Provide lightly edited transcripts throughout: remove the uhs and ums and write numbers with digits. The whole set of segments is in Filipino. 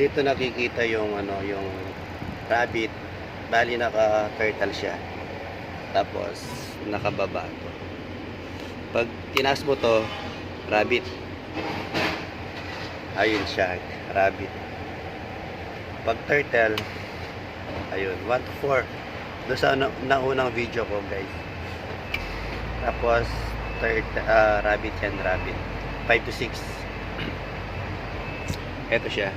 dito nakikita yung ano, yung rabbit. Bali naka-turtle siya. Tapos nakababa to. Pag tinaas mo to, rabbit. Ayun siya, rabbit. Pag turtle, ayun, 1 to 4. Doon sa naunang video ko, guys. Tapos rabbit yan, rabbit. 5 to 6. Ito siya.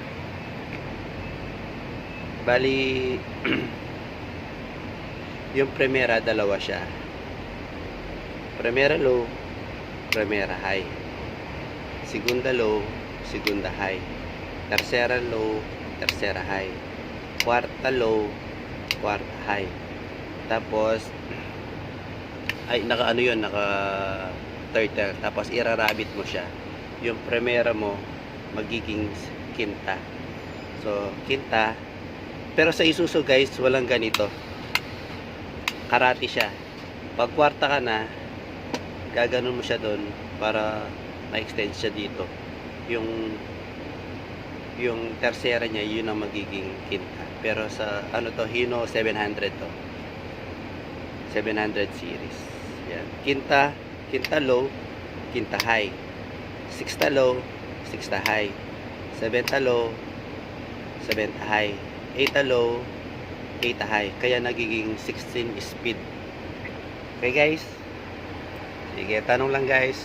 Bali yung primera, dalawa siya. Primera low, primera high. Segunda low, segunda high. Tercera low, tercera high. Cuarta low, cuarta high. Tapos ay naka ano yun, naka turtle. Tapos irarabit mo siya. Yung primera mo magiging quinta. So quinta. Pero sa Isuzu, guys, walang ganito. Karate siya. Pag kwarta ka na, gaganon mo siya doon para ma-extend siya dito. Yung tercera niya, yun ang magiging quinta. Pero sa ano to, Hino 700 to. 700 series. Yan. Quinta low, quinta high. Sixta low, sixta high. Seventh low, seventh high. 8 low, 8 high. Kaya nagiging 16 speed. Okay, guys? Sige, tanong lang, guys.